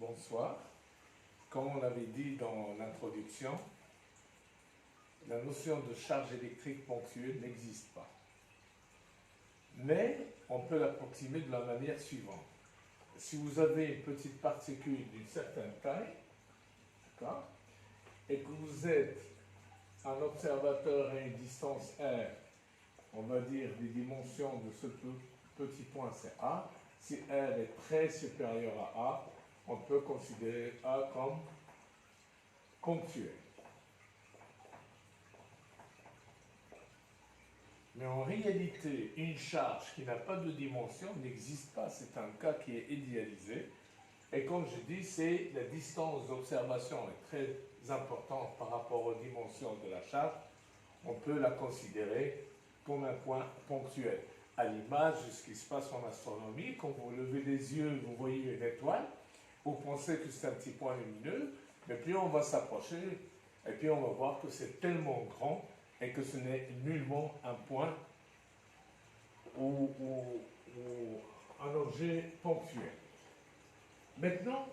bonsoir. Comme on l'avait dit dans l'introduction, la notion de charge électrique ponctuelle n'existe pas. Mais on peut l'approximer de la manière suivante. Si vous avez une petite particule d'une certaine taille, et que vous êtes un observateur à une distance r, on va dire des dimensions de ce petit point c'est A, si r est très supérieur à A, on peut considérer A comme ponctuel. Mais en réalité, une charge qui n'a pas de dimension n'existe pas. C'est un cas qui est idéalisé. Et comme je dis, c'est la distance d'observation est très importante par rapport aux dimensions de la charge. On peut la considérer comme un point ponctuel. À l'image de ce qui se passe en astronomie, quand vous levez les yeux, vous voyez une étoile, vous pensez que c'est un petit point lumineux, mais puis on va s'approcher, et puis on va voir que c'est tellement grand et que ce n'est nullement un point ou un objet ponctuel. Maintenant,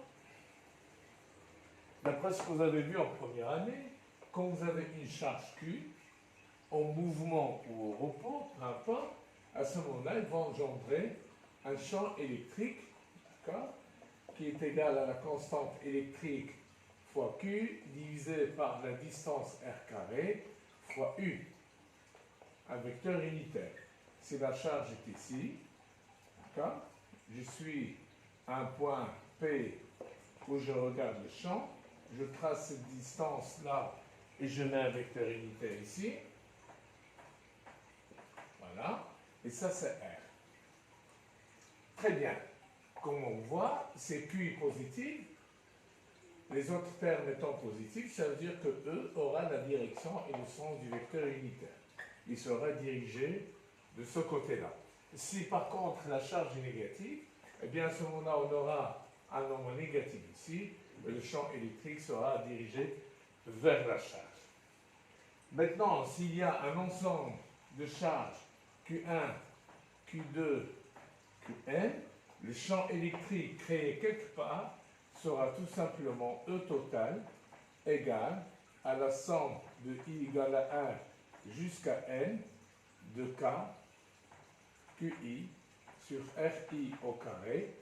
d'après ce que vous avez vu en première année, quand vous avez une charge Q, en mouvement ou au repos, peu importe, à ce moment-là, elle va engendrer un champ électrique, qui est égal à la constante électrique fois Q divisé par la distance r carré fois U, un vecteur unitaire. Si la charge est ici, je suis à un point P où je regarde le champ, je trace cette distance-là et je mets un vecteur unitaire ici. Voilà, et ça c'est R. Très bien. Comme on voit, c'est Q positif. Les autres termes étant positifs, ça veut dire que E aura la direction et le sens du vecteur unitaire. Il sera dirigé de ce côté-là. Si par contre la charge est négative, eh bien à ce moment-là, on aura un nombre négatif ici, et le champ électrique sera dirigé vers la charge. Maintenant, s'il y a un ensemble de charges Q1, Q2, Qn, le champ électrique créé quelque part sera tout simplement E total égal à la somme de I égale à 1 jusqu'à N de K QI sur RI au carré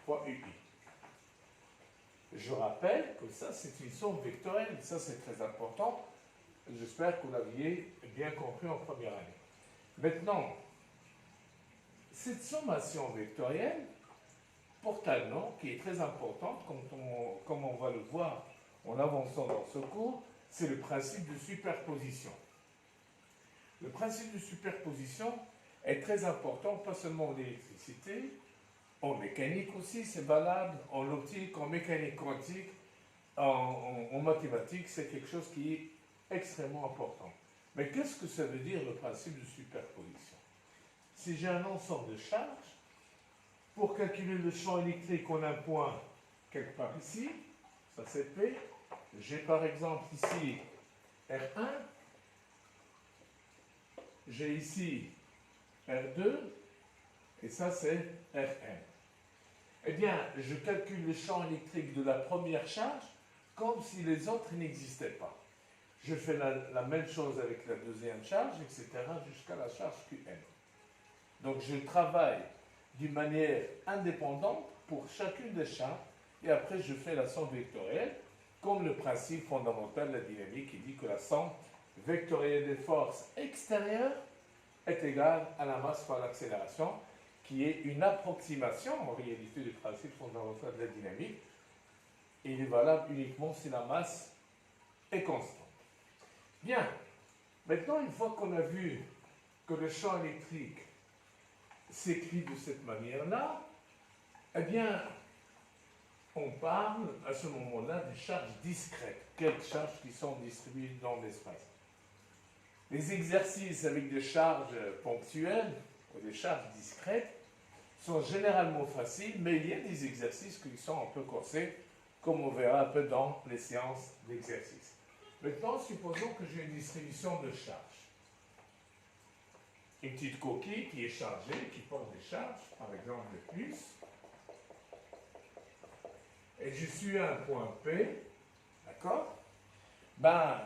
fois UI. Je rappelle que ça c'est une somme vectorielle, ça c'est très important. J'espère que vous l'aviez bien compris en première année. Maintenant, cette sommation vectorielle porte un nom qui est très important, comme on va le voir en avançant dans ce cours, c'est le principe de superposition. Le principe de superposition est très important, pas seulement en électricité, en mécanique aussi, c'est valable, en optique, en mécanique quantique, en mathématiques, c'est quelque chose qui est extrêmement important. Mais qu'est-ce que ça veut dire le principe de superposition? Si j'ai un ensemble de charges, pour calculer le champ électrique, on a un point quelque part ici, ça c'est P. J'ai par exemple ici R1, j'ai ici R2, et ça c'est Rn. Eh bien, je calcule le champ électrique de la première charge comme si les autres n'existaient pas. Je fais la même chose avec la deuxième charge, etc., jusqu'à la charge Qn. Donc je travaille d'une manière indépendante pour chacune des charges, et après je fais la somme vectorielle, comme le principe fondamental de la dynamique qui dit que la somme vectorielle des forces extérieures est égale à la masse fois l'accélération, qui est une approximation en réalité du principe fondamental de la dynamique, et il est valable uniquement si la masse est constante. Bien, maintenant une fois qu'on a vu que le champ électrique s'écrit de cette manière-là, eh bien, on parle à ce moment-là des charges discrètes, quelques charges qui sont distribuées dans l'espace. Les exercices avec des charges ponctuelles ou des charges discrètes sont généralement faciles, mais il y a des exercices qui sont un peu corsés, comme on verra un peu dans les séances d'exercice. Maintenant, supposons que j'ai une distribution de charges. Une petite coquille qui est chargée, qui porte des charges, par exemple de plus. et je suis à un point P, d'accord? Ben,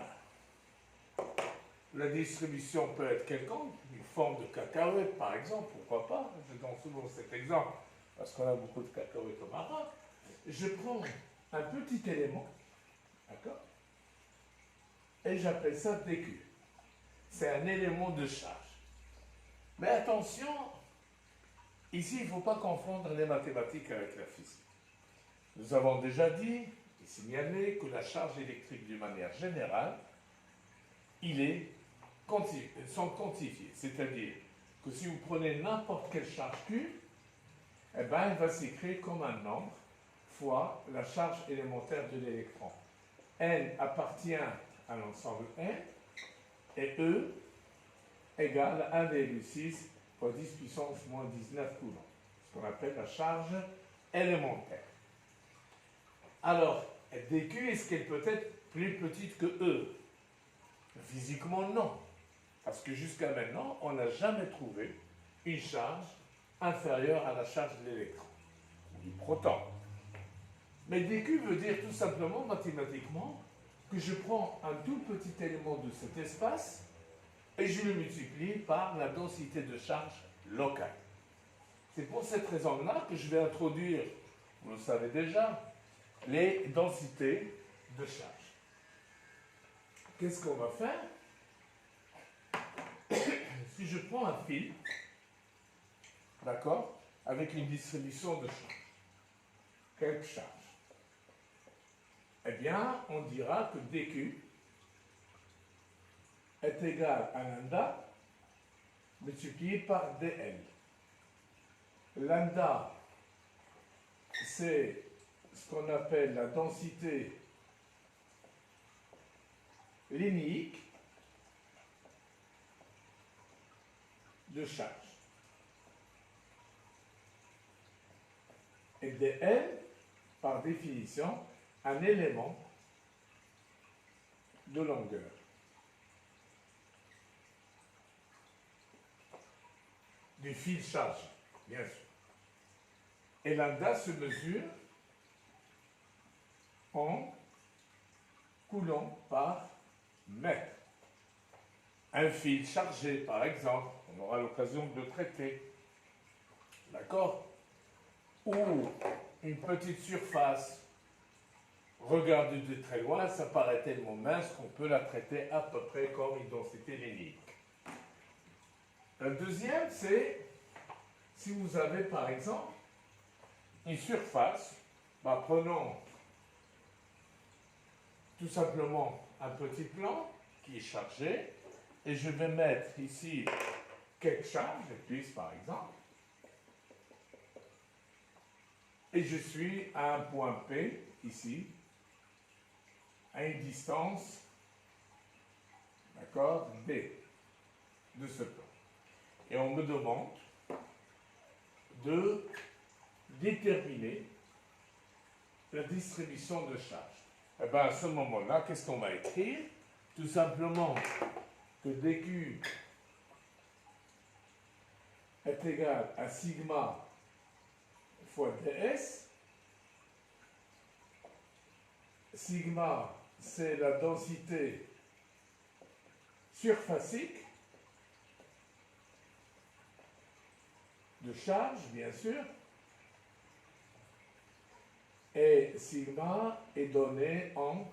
la distribution peut être quelconque, une forme de cacahuète par exemple, pourquoi pas? Je donne souvent cet exemple parce qu'on a beaucoup de cacahuètes au Maroc. Je prends un petit élément, d'accord? Et j'appelle ça DQ. C'est un élément de charge. Mais attention, ici il ne faut pas confondre les mathématiques avec la physique. Nous avons déjà dit et signalé que la charge électrique d'une manière générale, sont quantifiés. C'est-à-dire que si vous prenez n'importe quelle charge Q, eh ben, elle va s'écrire comme un nombre fois la charge élémentaire de l'électron. N appartient à l'ensemble N et E égale 1,6 fois 10 puissance moins 19 coulombs, ce qu'on appelle la charge élémentaire. Alors, dQ, est-ce qu'elle peut être plus petite que E? Physiquement, non. Parce que jusqu'à maintenant, on n'a jamais trouvé une charge inférieure à la charge de l'électron, ou du proton. Mais dQ veut dire tout simplement, mathématiquement, que je prends un tout petit élément de cet espace et je le multiplie par la densité de charge locale. C'est pour cette raison-là que je vais introduire, vous le savez déjà, les densités de charge. Qu'est-ce qu'on va faire? Si je prends un fil, d'accord, avec une distribution de charge, quelle charge? Eh bien, on dira que dQ est égal à lambda multiplié par dL. Lambda, c'est ce qu'on appelle la densité linéique de charge. Et dL, par définition, un élément de longueur. Du fil charge, bien sûr. Et lambda se mesure en coulombs par mètre. Un fil chargé, par exemple, on aura l'occasion de le traiter. D'accord? Ou une petite surface, regardée de très loin, ça paraît tellement mince qu'on peut la traiter à peu près comme une densité linéique. La deuxième, c'est si vous avez par exemple une surface, prenons tout simplement un petit plan qui est chargé et je vais mettre ici quelques charges, plus par exemple, et je suis à un point P ici, à une distance, d'accord, B de ce plan. Et on me demande de déterminer la distribution de charge. Et bien à ce moment-là, qu'est-ce qu'on va écrire? Tout simplement que dQ est égal à sigma fois ds. Sigma, c'est la densité surfacique de charge, bien sûr, et sigma est donné en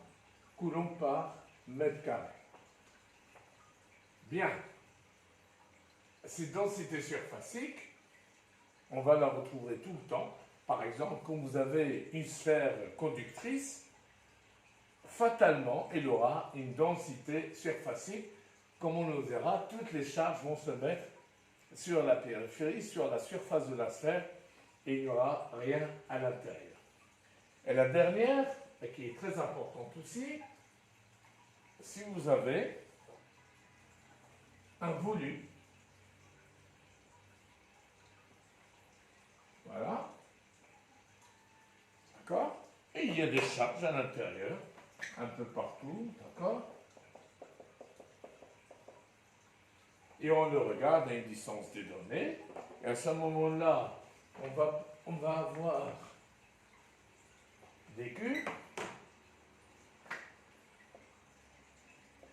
coulombs par mètre carré. Bien. Cette densité surfacique, on va la retrouver tout le temps. Par exemple, quand vous avez une sphère conductrice, fatalement, elle aura une densité surfacique. Comme on le verra, toutes les charges vont se mettre sur la périphérie, sur la surface de la sphère, et il n'y aura rien à l'intérieur. Et la dernière, et qui est très importante aussi, si vous avez un volume, voilà, d'accord, et il y a des charges à l'intérieur, un peu partout, d'accord, et on le regarde à une distance des données, et à ce moment-là, on va avoir dQ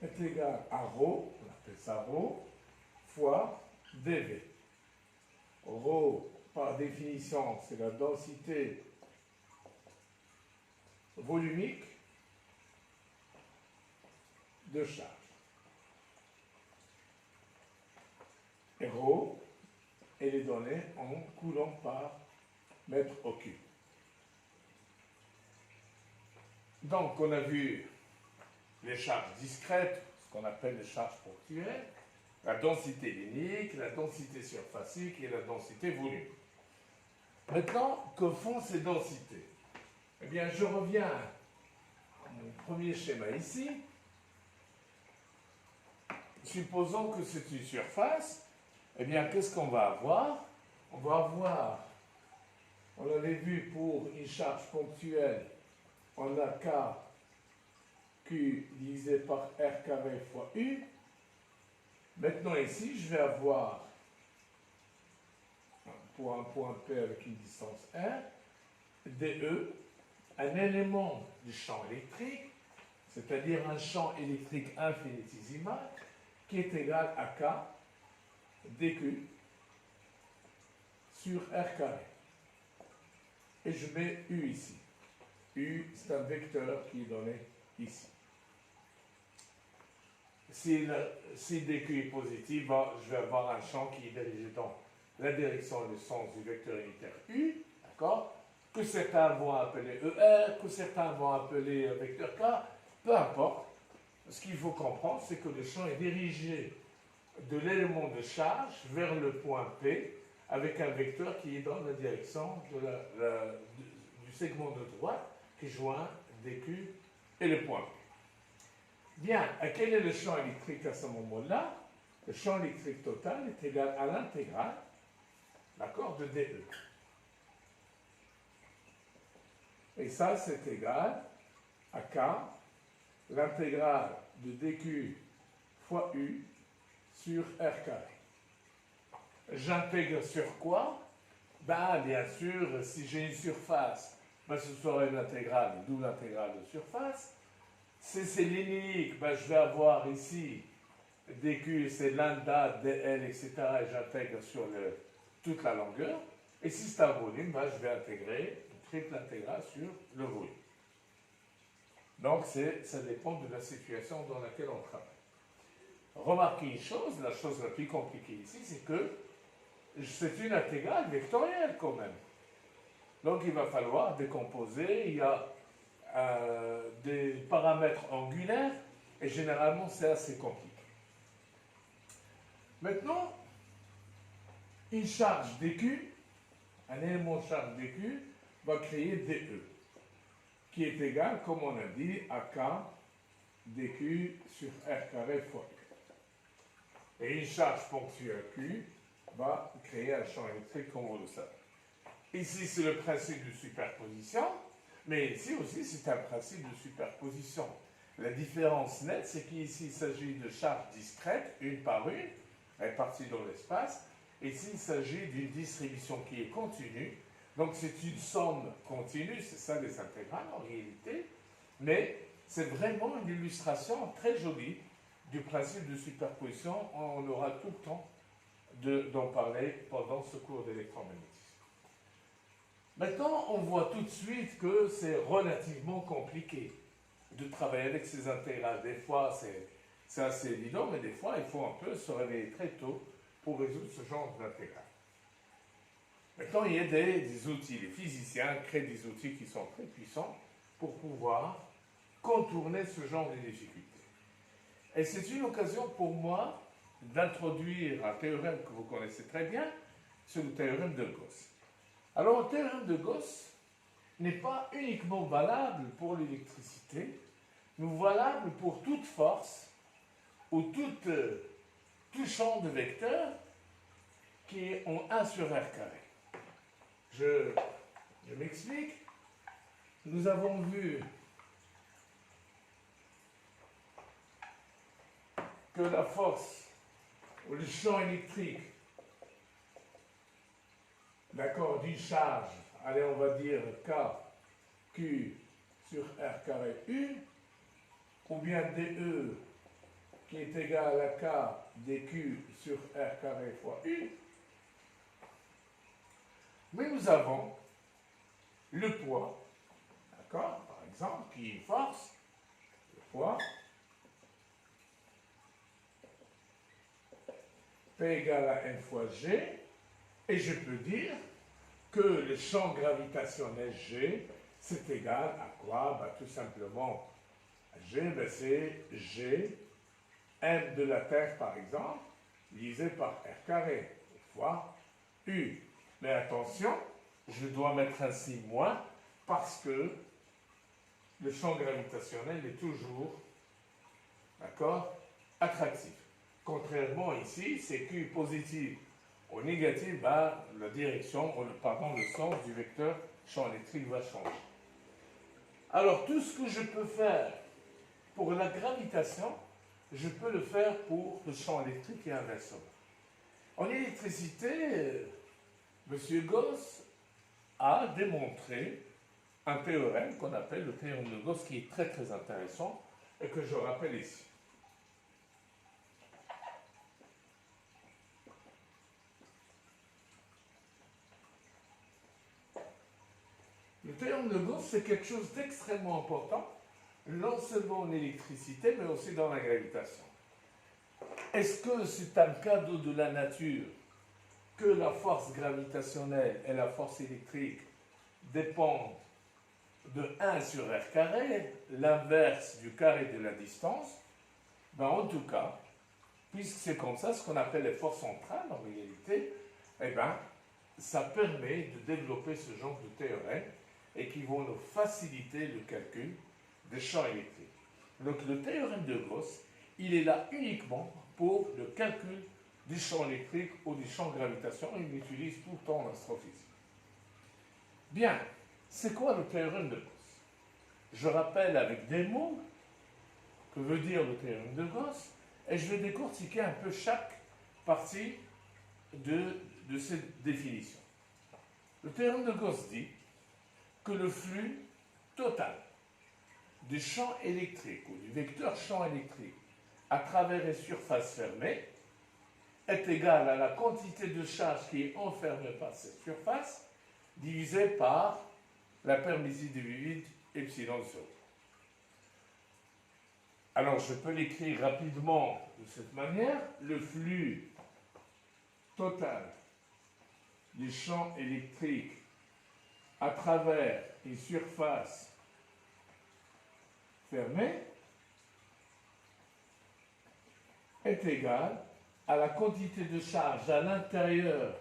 est égal à ρ, on appelle ça ρ, fois dV. Ρ, par définition, c'est la densité volumique de charge. Et ρ est les données en coulomb par mètre au cube. Donc, on a vu les charges discrètes, ce qu'on appelle les charges ponctuelles, la densité linéique, la densité surfacique et la densité volumique. Maintenant, que font ces densités? Eh bien, je reviens à mon premier schéma ici. Supposons que c'est une surface, eh bien, qu'est-ce qu'on va avoir? On va avoir, on l'avait vu pour une charge ponctuelle, on a K, Q divisé par R carré fois U. Maintenant ici, je vais avoir, pour un point P avec une distance R, dE, un élément du champ électrique, c'est-à-dire un champ électrique infinitésimal, qui est égal à K dQ sur R carré. Et je mets U ici. U, c'est un vecteur qui est donné ici. Si dQ est positif, je vais avoir un champ qui est dirigé dans la direction du sens du vecteur unitaire U, d'accord? Que certains vont appeler ER, que certains vont appeler vecteur K, peu importe. Ce qu'il faut comprendre, c'est que le champ est dirigé de l'élément de charge vers le point P avec un vecteur qui est dans la direction du segment de droite qui joint dQ et le point P. Bien, quel est le champ électrique à ce moment-là? Le champ électrique total est égal à l'intégrale, d'accord, de dE. Et ça, c'est égal à K, l'intégrale de dQ fois U sur R carré. J'intègre sur quoi? Ben, bien sûr, si j'ai une surface, ben, ce sera une intégrale, d'où l'intégrale de surface. Si c'est linéique, ben, je vais avoir ici dQ, c'est lambda, dL, etc. Et j'intègre sur toute la longueur. Et si c'est un volume, ben, je vais intégrer une triple intégrale sur le volume. Donc, ça dépend de la situation dans laquelle on travaille. Remarquez une chose, la chose la plus compliquée ici, c'est que c'est une intégrale vectorielle quand même. Donc, il va falloir décomposer. Il y a des paramètres angulaires et généralement, c'est assez compliqué. Maintenant, une charge dQ, un élément de charge dQ, va créer dE, qui est égal, comme on a dit, à K dQ sur R carré fois U. Et une charge ponctuelle Q va créer un champ électrique, comme vous le savez. Ici, c'est le principe de superposition, mais ici aussi, c'est un principe de superposition. La différence nette, c'est qu'ici, il s'agit de charges discrètes, une par une, réparties dans l'espace. Ici, il s'agit d'une distribution qui est continue. Donc, c'est une somme continue, c'est ça les intégrales en réalité, mais c'est vraiment une illustration très jolie du principe de superposition. On aura tout le temps d'en parler pendant ce cours d'électromagnétisme. Maintenant, on voit tout de suite que c'est relativement compliqué de travailler avec ces intégrales. Des fois, c'est assez évident, mais des fois, il faut un peu se réveiller très tôt pour résoudre ce genre d'intégrales. Maintenant, il y a des outils. Les physiciens créent des outils qui sont très puissants pour pouvoir contourner ce genre de difficultés. Et c'est une occasion pour moi d'introduire un théorème que vous connaissez très bien, c'est le théorème de Gauss. Alors, le théorème de Gauss n'est pas uniquement valable pour l'électricité, mais valable pour toute force ou tout champ de vecteurs qui est en 1 sur R carré. Je m'explique. Nous avons vu que la force ou le champ électrique, d'accord, d'une charge, allez, on va dire K, Q sur R carré U, ou bien DE qui est égal à K dQ sur R carré fois U. Mais nous avons le poids, d'accord, par exemple, qui est une force, le poids, P égale à N fois G, et je peux dire que le champ gravitationnel G, c'est égal à quoi? Ben, tout simplement, G, ben, c'est G, M de la Terre, par exemple, divisé par R carré, fois U. Mais attention, je dois mettre un signe moins, parce que le champ gravitationnel est toujours, d'accord, attractif. Contrairement ici, c'est Q positif ou négatif, ben, la direction, pardon, le sens du vecteur champ électrique va changer. Alors, tout ce que je peux faire pour la gravitation, je peux le faire pour le champ électrique et inversement. En électricité, M. Gauss a démontré un théorème qu'on appelle le théorème de Gauss, qui est très très intéressant et que je rappelle ici. Le théorème de Gauss, c'est quelque chose d'extrêmement important, non seulement en électricité, mais aussi dans la gravitation. Est-ce que c'est un cadeau de la nature que la force gravitationnelle et la force électrique dépendent de 1 sur R carré, l'inverse du carré de la distance? Ben, en tout cas, puisque c'est comme ça, ce qu'on appelle les forces centrales en réalité, eh ben, ça permet de développer ce genre de théorèmes et qui vont nous faciliter le calcul des champs électriques. Donc le théorème de Gauss, il est là uniquement pour le calcul du champ électrique ou du champ de gravitation. Il l'utilise tout le temps en astrophysique. Bien, c'est quoi le théorème de Gauss? Je rappelle avec des mots que veut dire le théorème de Gauss et je vais décortiquer un peu chaque partie de cette définition. Le théorème de Gauss dit que le flux total du champ électrique ou du vecteur champ électrique à travers les surfaces fermées est égal à la quantité de charge qui est enfermée par cette surface divisé par la permissivité du vide epsilon 0. Alors je peux l'écrire rapidement de cette manière. Le flux total du champ électrique à travers une surface fermée est égal à la quantité de charge à l'intérieur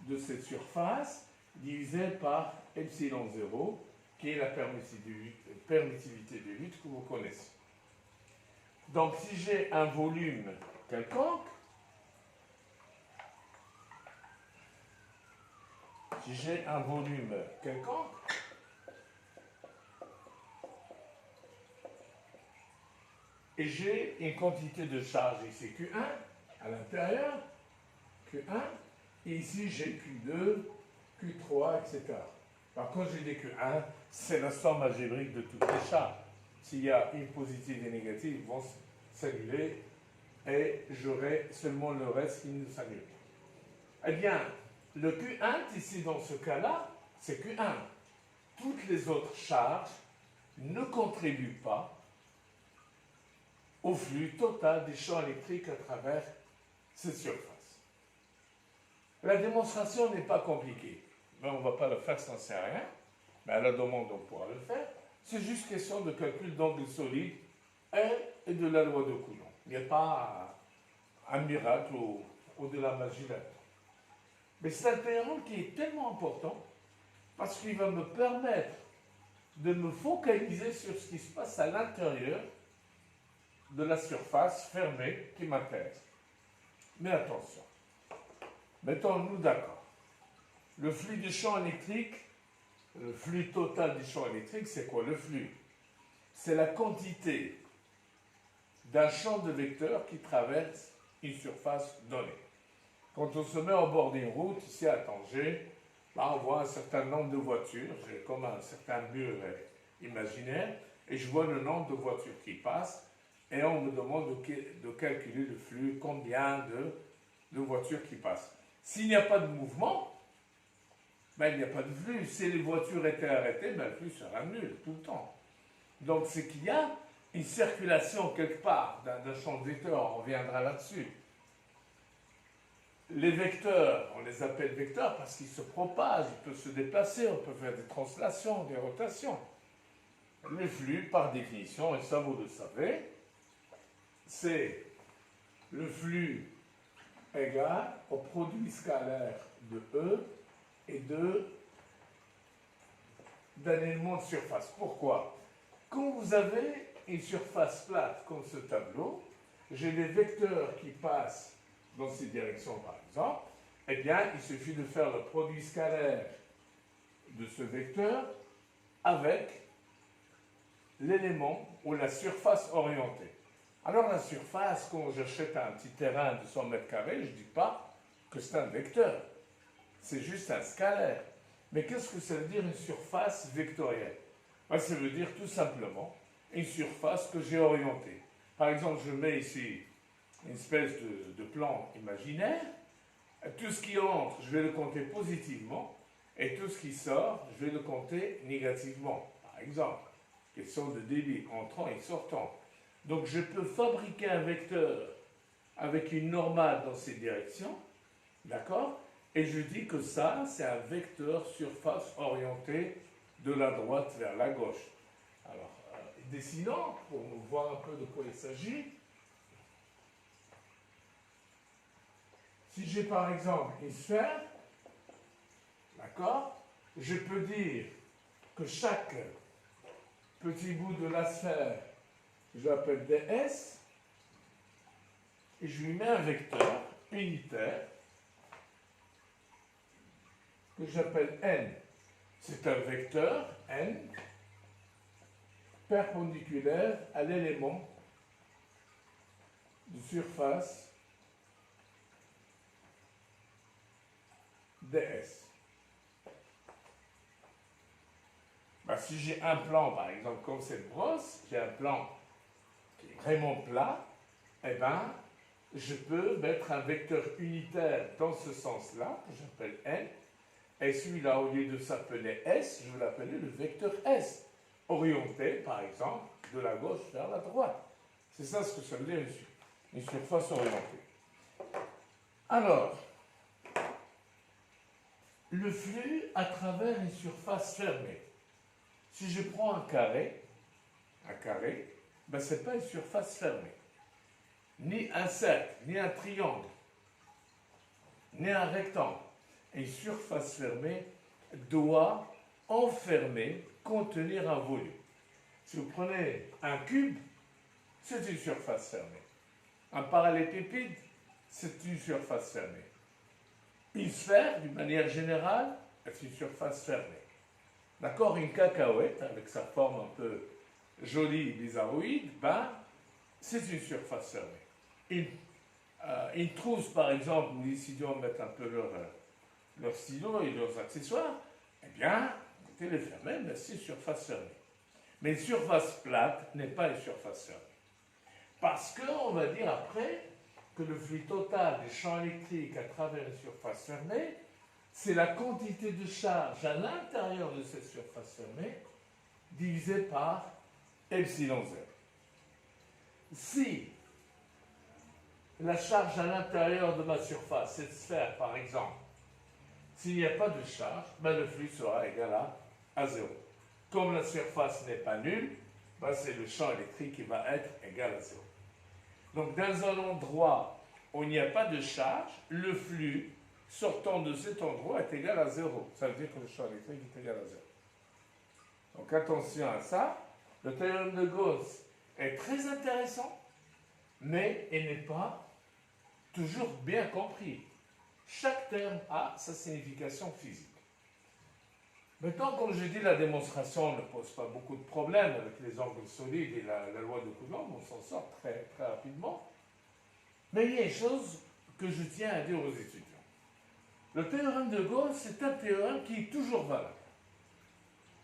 de cette surface divisé par epsilon 0, qui est la permittivité du vide que vous connaissez. Donc si j'ai un volume quelconque, et j'ai une quantité de charge ici Q1 à l'intérieur, Q1, et ici j'ai Q2, Q3, etc. Alors quand j'ai des Q1, c'est la somme algébrique de toutes les charges. S'il y a une positive et négative, ils vont s'annuler et j'aurai seulement le reste qui ne s'annule pas. Eh bien, le Q1 ici dans ce cas-là, c'est Q1. Toutes les autres charges ne contribuent pas au flux total des champs électriques à travers cette surface. La démonstration n'est pas compliquée, mais on ne va pas le faire sans c'est rien, mais à la demande on pourra le faire. C'est juste question de calcul d'angle solide et de la loi de Coulomb. Il n'y a pas un miracle ou de la magie là-dedans. Mais c'est un théorème qui est tellement important parce qu'il va me permettre de me focaliser sur ce qui se passe à l'intérieur de la surface fermée qui m'intéresse. Mais attention, mettons-nous d'accord. Le flux du champ électrique, le flux total du champ électrique, c'est quoi le flux? C'est la quantité d'un champ de vecteurs qui traverse une surface donnée. Quand on se met au bord d'une route, ici à Tanger, là on voit un certain nombre de voitures, comme un certain muret imaginaire et je vois le nombre de voitures qui passent et on me demande de calculer le flux, combien de voitures qui passent. S'il n'y a pas de mouvement, ben, il n'y a pas de flux. Si les voitures étaient arrêtées, ben, le flux sera nul tout le temps. Donc c'est qu'il y a une circulation quelque part d'un champ de vecteurs, on reviendra là-dessus. Les vecteurs, on les appelle vecteurs parce qu'ils se propagent, ils peuvent se déplacer, on peut faire des translations, des rotations. Le flux, par définition, et ça vous le savez, c'est le flux égal au produit scalaire de E et d'un élément de surface. Pourquoi? Quand vous avez une surface plate comme ce tableau, j'ai des vecteurs qui passent dans ces directions par exemple, eh bien il suffit de faire le produit scalaire de ce vecteur avec l'élément ou la surface orientée. Alors la surface, quand j'achète un petit terrain de 100 mètres carrés, je ne dis pas que c'est un vecteur, c'est juste un scalaire. Mais qu'est-ce que ça veut dire une surface vectorielle? Ben, ça veut dire tout simplement une surface que j'ai orientée. Par exemple, je mets ici une espèce de plan imaginaire. Tout ce qui entre, je vais le compter positivement, et tout ce qui sort, je vais le compter négativement. Par exemple, question de débit, entrant et sortant. Donc je peux fabriquer un vecteur avec une normale dans ces directions, d'accord? Et je dis que ça, c'est un vecteur surface orienté de la droite vers la gauche. Alors, dessinons pour voir un peu de quoi il s'agit. Si j'ai par exemple une sphère, d'accord, je peux dire que chaque petit bout de la sphère, je l'appelle ds, et je lui mets un vecteur unitaire que j'appelle n. C'est un vecteur n perpendiculaire à l'élément de surface ds. Ben, si j'ai un plan, par exemple, comme cette brosse, j'ai un plan qui est vraiment plat, eh ben, je peux mettre un vecteur unitaire dans ce sens-là, que j'appelle n, et celui-là, au lieu de s'appeler s, je vais l'appeler le vecteur s, orienté, par exemple, de la gauche vers la droite. C'est ça ce que ça veut dire une surface orientée. Alors, le flux à travers une surface fermée. Si je prends un carré, ben ce n'est pas une surface fermée. Ni un cercle, ni un triangle, ni un rectangle. Une surface fermée doit enfermer, contenir un volume. Si vous prenez un cube, c'est une surface fermée. Un parallélépipède, c'est une surface fermée. Une sphère, d'une manière générale, c'est une surface fermée. D'accord? Une cacahuète, avec sa forme un peu jolie, bizarroïde, ben, c'est une surface fermée. Une trousse, par exemple, où les étudiants mettent un peu leurs stylos et leurs accessoires, eh bien, elle est fermée, mais c'est une surface fermée. Mais une surface plate n'est pas une surface fermée. Parce qu'on va dire après que le flux total des champs électriques à travers une surface fermée, c'est la quantité de charge à l'intérieur de cette surface fermée divisée par epsilon 0. Si la charge à l'intérieur de ma surface, cette sphère par exemple, s'il n'y a pas de charge, ben le flux sera égal à 0. Comme la surface n'est pas nulle, ben c'est le champ électrique qui va être égal à 0. Donc dans un endroit où il n'y a pas de charge, le flux sortant de cet endroit est égal à 0. Ça veut dire que le champ électrique est égal à 0. Donc attention à ça. Le théorème de Gauss est très intéressant, mais il n'est pas toujours bien compris. Chaque terme a sa signification physique. Maintenant, comme je dis, la démonstration ne pose pas beaucoup de problèmes avec les angles solides et la loi de Coulomb, on s'en sort très, très rapidement. Mais il y a une chose que je tiens à dire aux étudiants. Le théorème de Gauss, c'est un théorème qui est toujours valable.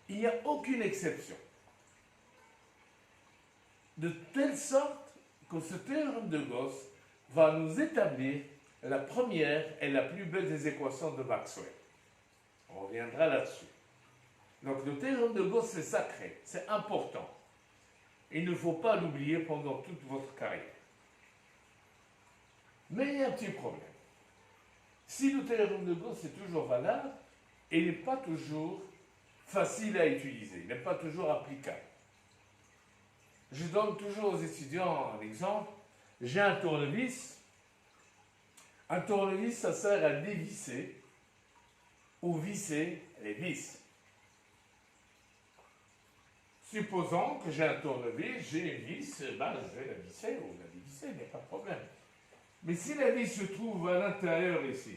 Il n'y a aucune exception. de telle sorte que ce théorème de Gauss va nous établir la première et la plus belle des équations de Maxwell. On reviendra là-dessus. Donc le théorème de Gauss, c'est sacré, c'est important. Il ne faut pas l'oublier pendant toute votre carrière. Mais il y a un petit problème. Si le théorème de Gauss est toujours valable, il n'est pas toujours facile à utiliser, il n'est pas toujours applicable. Je donne toujours aux étudiants un exemple. J'ai un tournevis. Un tournevis, ça sert à dévisser ou visser les vis. Supposons que j'ai un tournevis, j'ai une vis, je vais la visser ou la dévisser, il n'y a pas de problème. Mais si la vis se trouve à l'intérieur ici,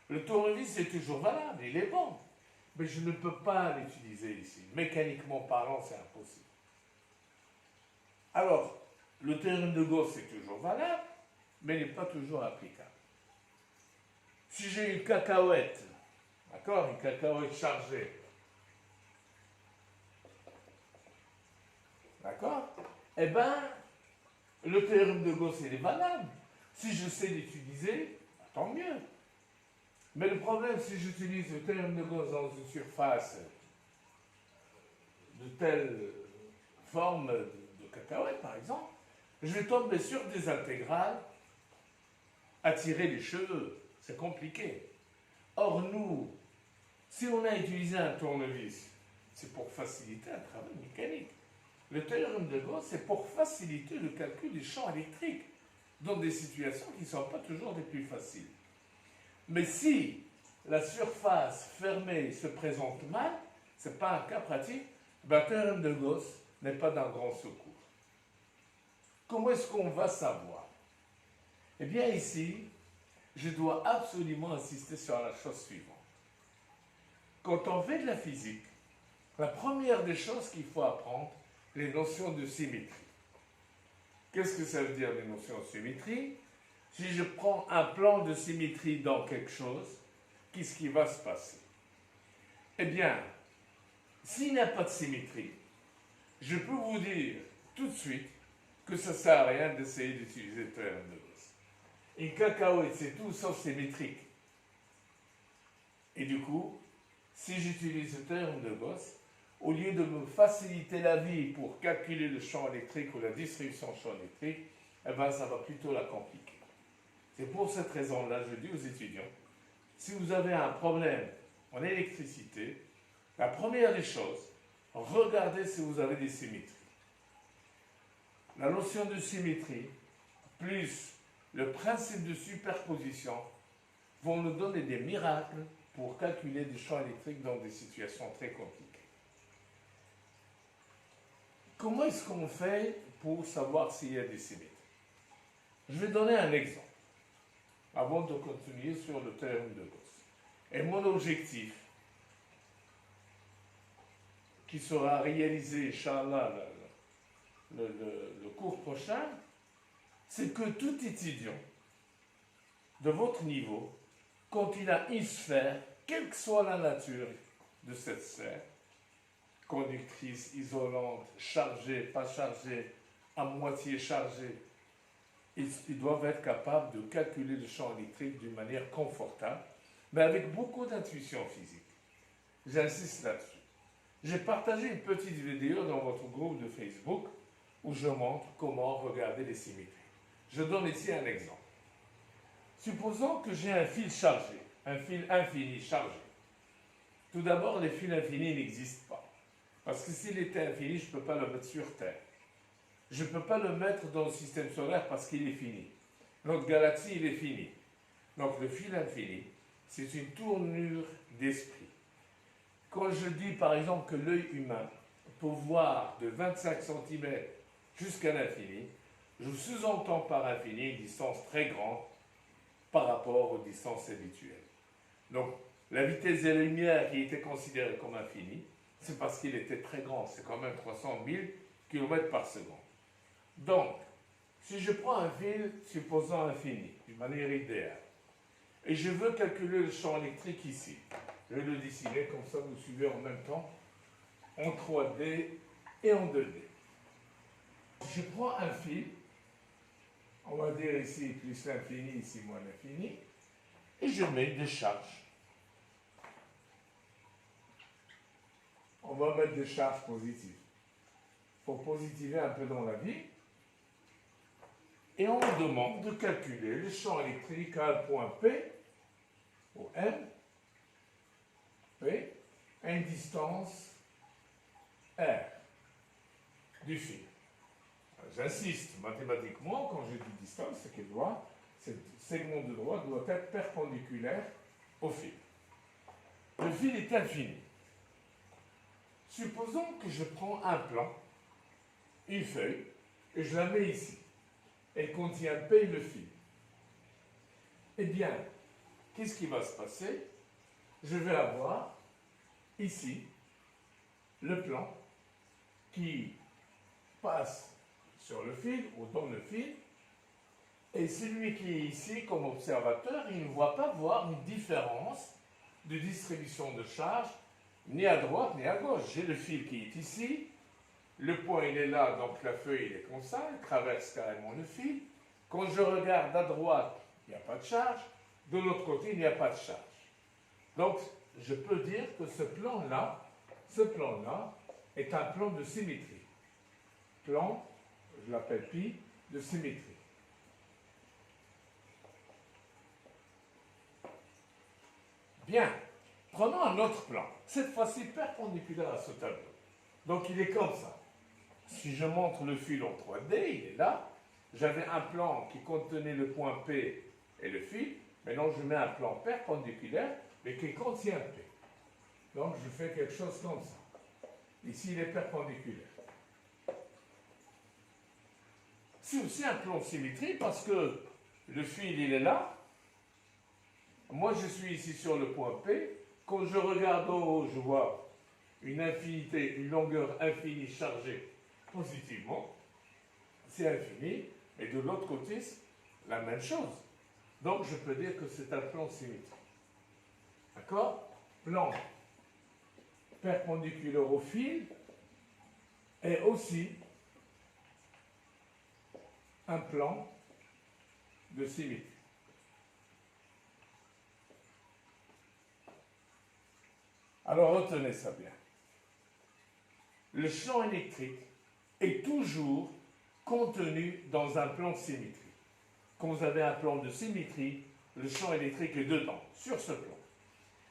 le tournevis est toujours valable, il est bon. Mais je ne peux pas l'utiliser ici. Mécaniquement parlant, c'est impossible. Alors, le théorème de Gauss est toujours valable, mais n'est pas toujours applicable. Si j'ai une cacahuète, d'accord, une cacahuète chargée, d'accord, eh bien, le théorème de Gauss, il est valable. Si je sais l'utiliser, tant mieux. Mais le problème, si j'utilise le théorème de Gauss dans une surface de telle forme de cacahuète, par exemple, je vais tomber sur des intégrales à tirer les cheveux. C'est compliqué. Or, nous, si on a utilisé un tournevis, c'est pour faciliter un travail mécanique. Le théorème de Gauss, c'est pour faciliter le calcul des champs électriques dans des situations qui ne sont pas toujours les plus faciles. Mais si la surface fermée se présente mal, ce n'est pas un cas pratique, le théorème de Gauss n'est pas d'un grand secours. Comment est-ce qu'on va savoir? Eh bien ici, je dois absolument insister sur la chose suivante. Quand on fait de la physique, la première des choses qu'il faut apprendre, les notions de symétrie. Qu'est-ce que ça veut dire les notions de symétrie? Si je prends un plan de symétrie dans quelque chose, qu'est-ce qui va se passer? Eh bien, s'il n'y a pas de symétrie, je peux vous dire tout de suite que ça ne sert à rien d'essayer d'utiliser le théorème de Gauss. Une cacahuète, c'est tout sauf symétrique. Et du coup, si j'utilise le théorème de Gauss, au lieu de me faciliter la vie pour calculer le champ électrique ou la distribution du champ électrique, eh bien, ça va plutôt la compliquer. C'est pour cette raison-là, je dis aux étudiants, si vous avez un problème en électricité, la première des choses, regardez si vous avez des symétries. La notion de symétrie, plus le principe de superposition, vont nous donner des miracles pour calculer des champs électriques dans des situations très compliquées. Comment est-ce qu'on fait pour savoir s'il y a des symétries? Je vais donner un exemple, avant de continuer sur le théorème de Gauss. Et mon objectif, qui sera réalisé, Inch'Allah, le cours prochain, c'est que tout étudiant de votre niveau, quand il a une sphère, quelle que soit la nature de cette sphère, conductrice, isolante, chargée, pas chargée, à moitié chargée, ils doivent être capables de calculer le champ électrique d'une manière confortable, mais avec beaucoup d'intuition physique. J'insiste là-dessus. J'ai partagé une petite vidéo dans votre groupe de Facebook où je montre comment regarder les symétries. Je donne ici un exemple. Supposons que j'ai un fil chargé, un fil infini chargé. Tout d'abord, les fils infinis n'existent pas. Parce que s'il était infini, je ne peux pas le mettre sur Terre. Je ne peux pas le mettre dans le système solaire parce qu'il est fini. Notre galaxie, il est fini. Donc le fil infini, c'est une tournure d'esprit. Quand je dis par exemple que l'œil humain peut voir de 25 cm jusqu'à l'infini, je sous-entends par infini une distance très grande par rapport aux distances habituelles. Donc la vitesse de la lumière qui était considérée comme infinie, c'est parce qu'il était très grand, c'est quand même 300 000 km par seconde. Donc, si je prends un fil supposant infini, d'une manière idéale, et je veux calculer le champ électrique ici, je vais le dessiner, comme ça vous suivez en même temps, en 3D et en 2D. je prends un fil, on va dire ici plus l'infini, ici moins l'infini, et je mets des charges. On va mettre des charges positives. Il faut positiver un peu dans la vie. Et on me demande de calculer le champ électrique à un point P, ou M, P, à une distance R du fil. J'insiste, mathématiquement, quand je dis distance, c'est que ce segment de droite doit être perpendiculaire au fil. Le fil est infini. Supposons que je prends un plan, une feuille, et je la mets ici. Elle contient P, le fil. Eh bien, qu'est-ce qui va se passer? Je vais avoir ici le plan qui passe sur le fil ou dans le fil, et celui qui est ici comme observateur, il ne va pas voir une différence de distribution de charge ni à droite ni à gauche. J'ai le fil qui est ici, le point il est là, donc la feuille il est comme ça, elle traverse carrément le fil. Quand je regarde à droite, il n'y a pas de charge, de l'autre côté il n'y a pas de charge. Donc je peux dire que ce plan-là est un plan de symétrie. Plan, je l'appelle pi, de symétrie. Bien, prenons un autre plan, cette fois-ci perpendiculaire à ce tableau. Donc il est comme ça. Si je montre le fil en 3D, il est là. J'avais un plan qui contenait le point P et le fil. Maintenant, je mets un plan perpendiculaire, mais qui contient P. Donc, je fais quelque chose comme ça. Ici, il est perpendiculaire. C'est aussi un plan de symétrie parce que le fil, il est là. Moi, je suis ici sur le point P. Quand je regarde en haut, je vois une infinité, une longueur infinie chargée positivement. C'est infini. Et de l'autre côté, c'est la même chose. Donc, je peux dire que c'est un plan symétrique. D'accord? Plan perpendiculaire au fil est aussi un plan de symétrie. Alors, retenez ça bien. Le champ électrique est toujours contenu dans un plan de symétrie. Quand vous avez un plan de symétrie, le champ électrique est dedans, sur ce plan.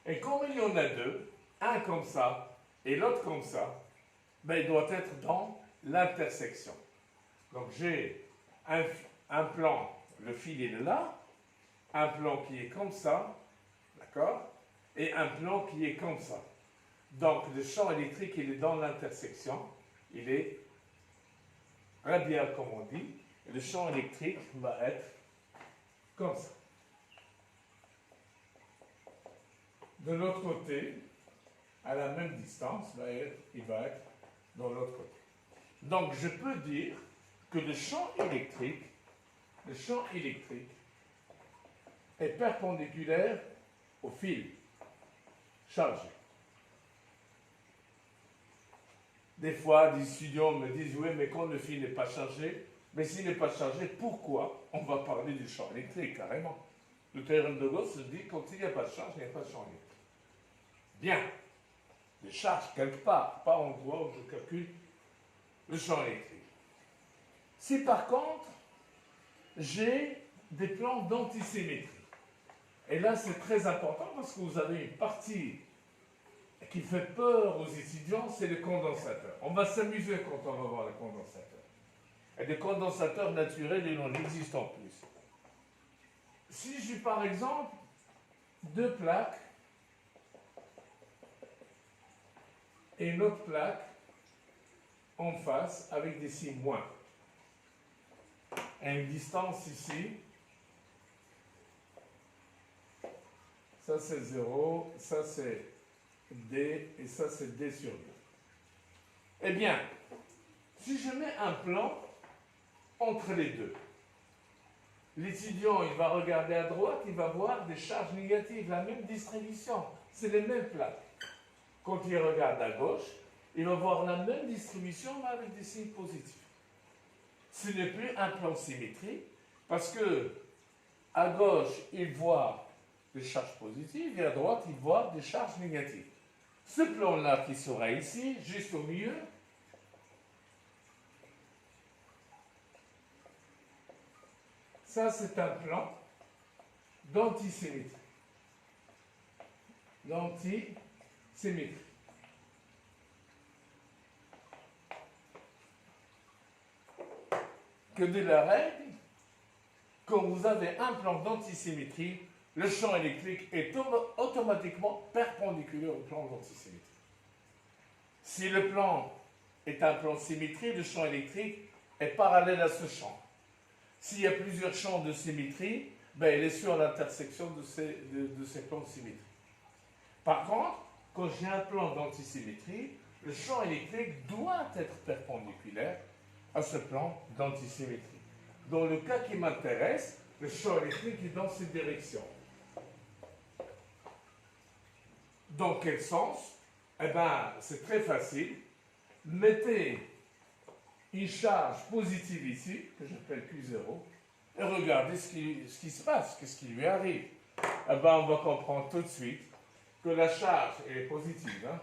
Et comme il y en a deux, un comme ça et l'autre comme ça, ben, il doit être dans l'intersection. Donc j'ai un plan, le fil est là, un plan qui est comme ça, d'accord, et un plan qui est comme ça. Donc le champ électrique, il est dans l'intersection, il est radial comme on dit, et le champ électrique va être comme ça. De l'autre côté, à la même distance, il va être dans l'autre côté. Donc je peux dire que le champ électrique est perpendiculaire au fil chargé. Des fois, des étudiants me disent, oui, mais quand le fil n'est pas chargé, mais s'il n'est pas chargé, pourquoi on va parler du champ électrique, carrément? Le théorème de Gauss se dit, quand il n'y a pas de charge, il n'y a pas de champ électrique. Bien, des charges quelque part, pas en endroit où je calcule le champ électrique. Si par contre, j'ai des plans d'antisymétrie, et là c'est très important parce que vous avez une partie qui fait peur aux étudiants, c'est le condensateur. On va s'amuser quand on va voir le condensateur. Et des condensateurs naturels, il en existe en plus. Si j'ai par exemple deux plaques et une autre plaque en face avec des signes moins, à une distance ici, ça c'est 0, ça c'est D et ça c'est D sur 2. Eh bien, si je mets un plan entre les deux, l'étudiant il va regarder à droite, il va voir des charges négatives, la même distribution, c'est les mêmes plaques. Quand il regarde à gauche, il va voir la même distribution mais avec des signes positifs. ce n'est plus un plan symétrique, parce que à gauche, il voit des charges positives, et à droite, il voit des charges négatives. Ce plan-là qui sera ici, juste au milieu, ça c'est un plan d'antisymétrie. D'antisymétrie. Que de la règle, quand vous avez un plan d'antisymétrie, le champ électrique est automatiquement perpendiculaire au plan d'antisymétrie. Si le plan est un plan de symétrie, le champ électrique est parallèle à ce champ. S'il y a plusieurs champs de symétrie, ben, il est sur l'intersection de ces plans de symétrie. Par contre, quand j'ai un plan d'antisymétrie, le champ électrique doit être perpendiculaire à ce plan d'antisymétrie. Dans le cas qui m'intéresse, le champ électrique est dans cette direction. Dans quel sens? Eh bien, c'est très facile. Mettez une charge positive ici, que j'appelle Q0, et regardez ce qui se passe, qu'est-ce qui lui arrive. Eh bien, on va comprendre tout de suite que la charge est positive. Hein?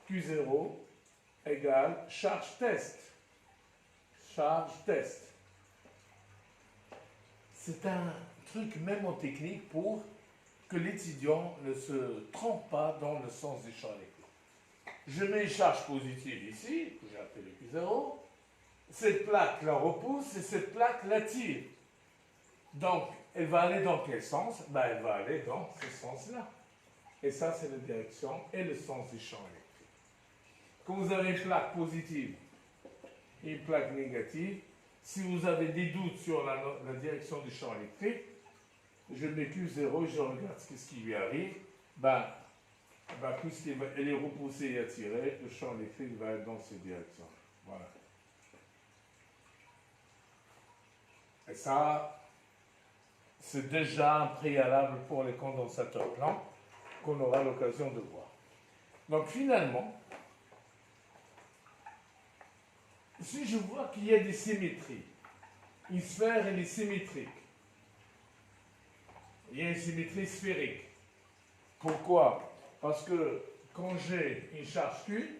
Q0 égale charge test. Charge test. C'est un truc même en technique pour que l'étudiant ne se trompe pas dans le sens du champ électrique. Je mets une charge positive ici, que j'ai appelée Q0. Cette plaque la repousse et cette plaque l'attire. Donc, elle va aller dans quel sens? Ben, elle va aller dans ce sens-là. Et ça, c'est la direction et le sens du champ électrique. Quand vous avez une plaque positive et une plaque négative, si vous avez des doutes sur la direction du champ électrique, je mets Q0 et je regarde ce qui lui arrive. Puisqu'elle est repoussée et attirée, le champ électrique va être dans cette direction. Voilà. Et ça, c'est déjà un préalable pour les condensateurs plans qu'on aura l'occasion de voir. Donc finalement, si je vois qu'il y a des symétries, une sphère elle est symétrique, il y a une symétrie sphérique. Pourquoi? Parce que quand j'ai une charge Q,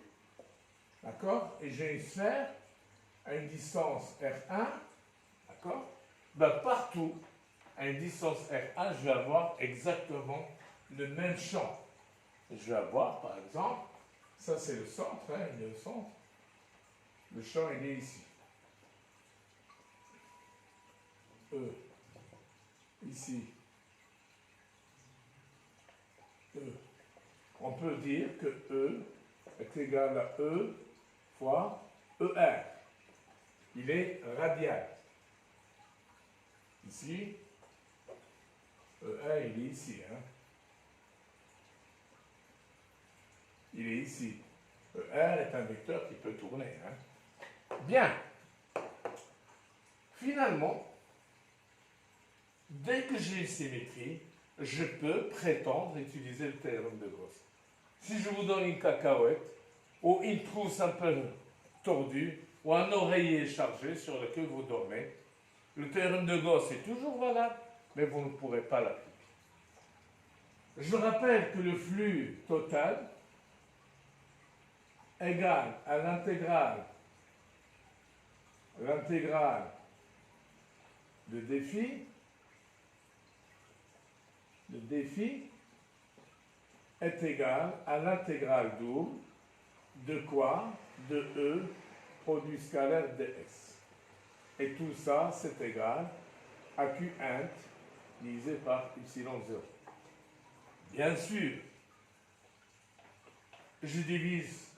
d'accord, et j'ai une sphère à une distance R1, d'accord, ben partout, à une distance R1, je vais avoir exactement le même champ. Je vais avoir, par exemple, ça c'est le centre, hein, il est au centre, le champ il est ici. E, ici, E. On peut dire que E est égal à E fois ER. Il est radial. Ici, ER, il est ici. Hein. Il est ici. ER est un vecteur qui peut tourner. Hein. Bien. Finalement, dès que j'ai une symétrie, je peux prétendre utiliser le théorème de Gauss. Si je vous donne une cacahuète, ou une trousse un peu tordue, ou un oreiller chargé sur lequel vous dormez, le théorème de Gauss est toujours valable, mais vous ne pourrez pas l'appliquer. Je rappelle que le flux total égale à l'intégrale de défi. Le défi est égal à l'intégrale double de quoi? De E produit scalaire ds. Et tout ça, c'est égal à Q int divisé par epsilon 0. Bien sûr, je divise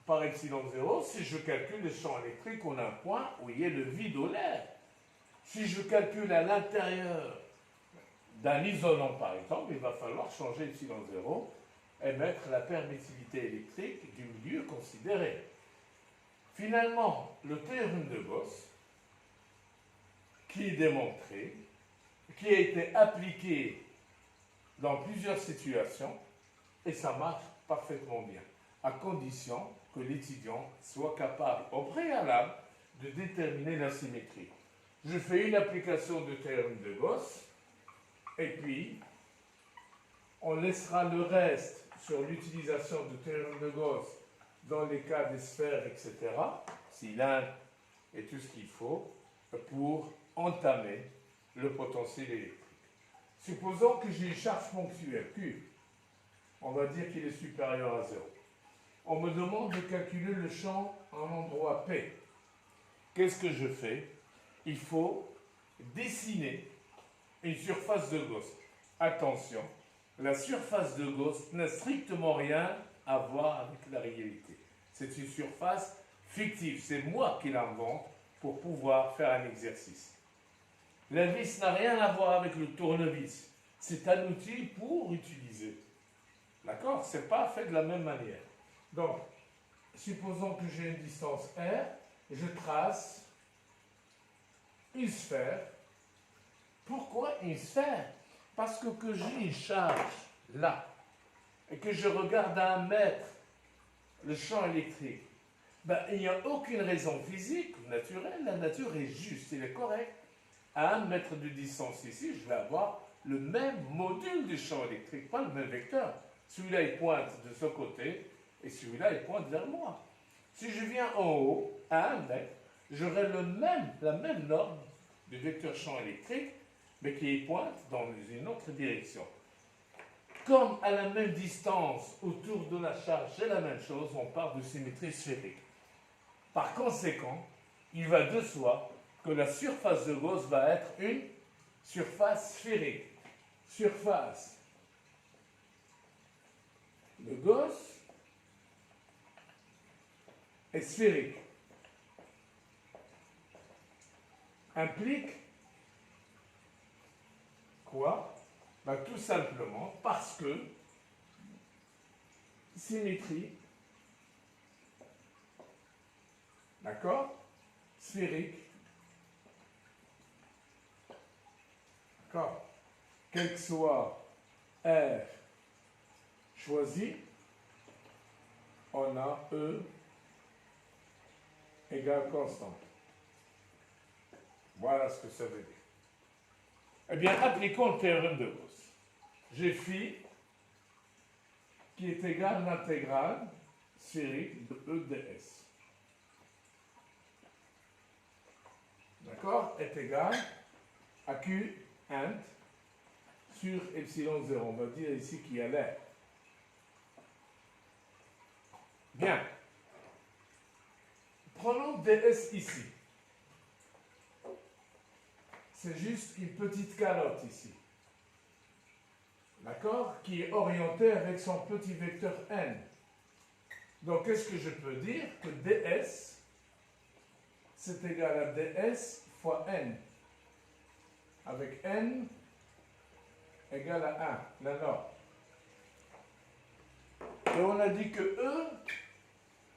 par epsilon 0 si je calcule le champ électrique en un point où il y a le vide ou l'air. Si je calcule à l'intérieur d'un isolant, par exemple, il va falloir changer epsilon 0 et mettre la permittivité électrique du milieu considéré. Finalement, le théorème de Gauss, qui est démontré, qui a été appliqué dans plusieurs situations, et ça marche parfaitement bien, à condition que l'étudiant soit capable, au préalable, de déterminer la symétrie. Je fais une application du théorème de Gauss, et puis on laissera le reste sur l'utilisation du théorème de Gauss dans les cas des sphères, etc., cylindres et tout ce qu'il faut, pour entamer le potentiel électrique. Supposons que j'ai une charge ponctuelle, Q. On va dire qu'il est supérieur à 0. On me demande de calculer le champ en endroit P. Qu'est-ce que je fais? Il faut dessiner une surface de Gauss. Attention, la surface de Gauss n'a strictement rien à voir avec la réalité. C'est une surface fictive, c'est moi qui l'invente pour pouvoir faire un exercice. La vis n'a rien à voir avec le tournevis. C'est un outil pour utiliser. D'accord? Ce n'est pas fait de la même manière. Donc, supposons que j'ai une distance R, je trace une sphère. Pourquoi une sphère? Parce que j'ai une charge là, et que je regarde à 1 mètre le champ électrique, il n'y a aucune raison physique, naturelle, la nature est juste, elle est correcte. À 1 mètre de distance ici, je vais avoir le même module du champ électrique, pas le même vecteur. Celui-là, il pointe de ce côté, et celui-là, il pointe vers moi. Si je viens en haut, à 1 mètre, j'aurai la même norme du vecteur champ électrique, mais qui pointe dans une autre direction. Comme à la même distance autour de la charge, c'est la même chose, on parle de symétrie sphérique. Par conséquent, il va de soi que la surface de Gauss va être une surface sphérique. Surface de Gauss est sphérique. Implique quoi? Tout simplement parce que symétrie, d'accord? Sphérique, d'accord? Quel que soit R choisi, on a E égale constante. Voilà ce que ça veut dire. Eh bien, appliquons le théorème de Gauss. J'ai phi qui est égal à l'intégrale sphérique de E ds. D'accord? Est égal à Q int sur epsilon 0. On va dire ici qu'il y a l'air. Bien. Prenons ds ici. C'est juste une petite calotte ici. D'accord? Qui est orientée avec son petit vecteur n. Donc, qu'est-ce que je peux dire? Que ds, c'est égal à ds fois n. Avec n égale à 1, la norme. Et on a dit que E,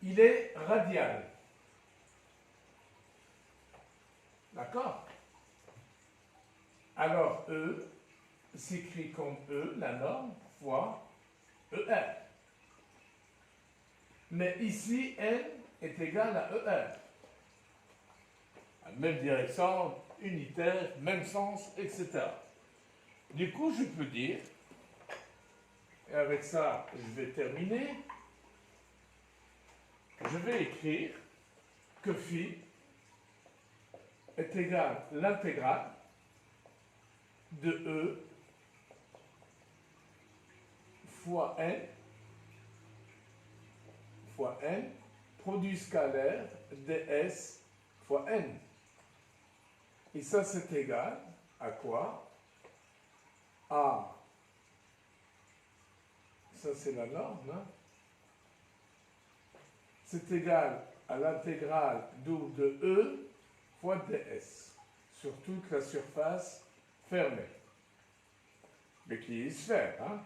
il est radial. D'accord? Alors, E s'écrit comme E, la norme, fois ER. Mais ici, N est égal à ER. Même direction, unitaire, même sens, etc. Du coup, je peux dire, et avec ça, je vais terminer, je vais écrire que phi est égal à l'intégrale de E fois n, produit scalaire ds fois n. Et ça, c'est égal à quoi? À, ça c'est la norme, hein? C'est égal à l'intégrale de E fois ds sur toute la surface fermée, mais qui est sphère, hein?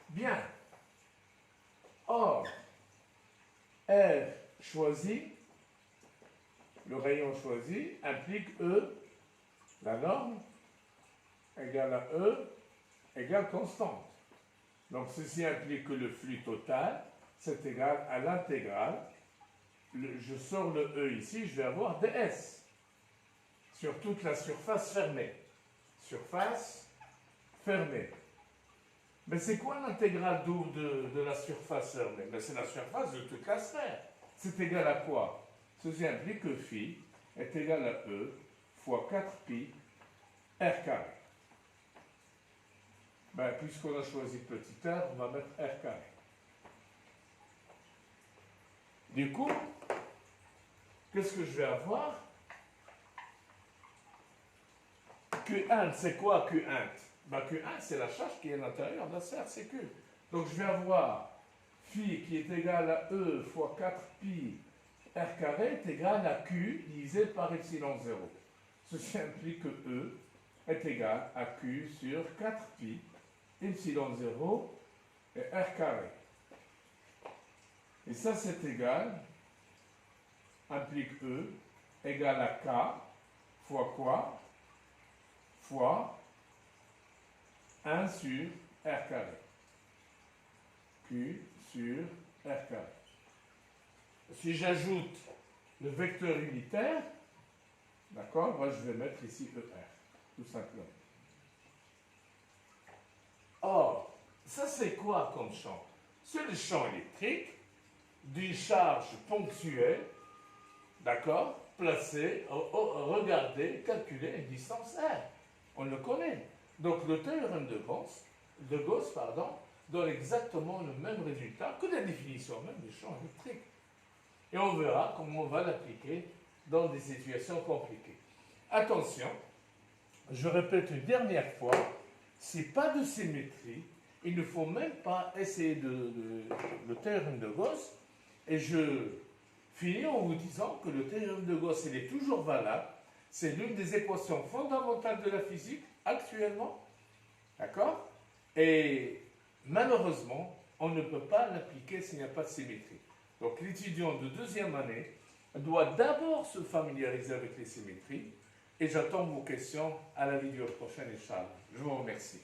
Bien. Or, R choisi, le rayon choisi, implique E, la norme, égale à E, égale constante. Donc, ceci implique que le flux total, c'est égal à l'intégrale je sors le E ici, je vais avoir ds sur toute la surface fermée. Surface fermée. Mais c'est quoi l'intégrale de la surface fermée? Mais c'est la surface de toute la sphère. C'est égal à quoi? Ceci implique que phi est égal à E fois 4pi r carré. Ben, puisqu'on a choisi petit r, on va mettre r carré. Du coup, qu'est-ce que je vais avoir? Q1, c'est quoi Q1? Ben, Q1, c'est la charge qui est à l'intérieur de la sphère, c'est Q. Donc je vais avoir phi qui est égal à E fois 4pi r carré est égal à Q divisé par epsilon 0. Ceci implique que E est égal à Q sur 4pi epsilon 0 et r carré. Et ça, c'est égal, implique E, égal à K fois quoi? Fois 1 sur r carré. Q sur r carré. Si j'ajoute le vecteur unitaire, d'accord, moi je vais mettre ici ER, tout simplement. Or, ça c'est quoi comme champ? C'est le champ électrique d'une charge ponctuelle, d'accord, placée, regardez, calculée à une distance R. On le connaît. Donc le théorème de Gauss, donne exactement le même résultat que la définition même du champ électrique. Et on verra comment on va l'appliquer dans des situations compliquées. Attention, je répète une dernière fois, s'il n'y a pas de symétrie, il ne faut même pas essayer le théorème de Gauss. Et je finis en vous disant que le théorème de Gauss, il est toujours valable. C'est l'une des équations fondamentales de la physique actuellement. D'accord? Et malheureusement, on ne peut pas l'appliquer s'il n'y a pas de symétrie. Donc l'étudiant de deuxième année doit d'abord se familiariser avec les symétries. Et j'attends vos questions à la vidéo prochaine, Inch'Allah. Je vous remercie.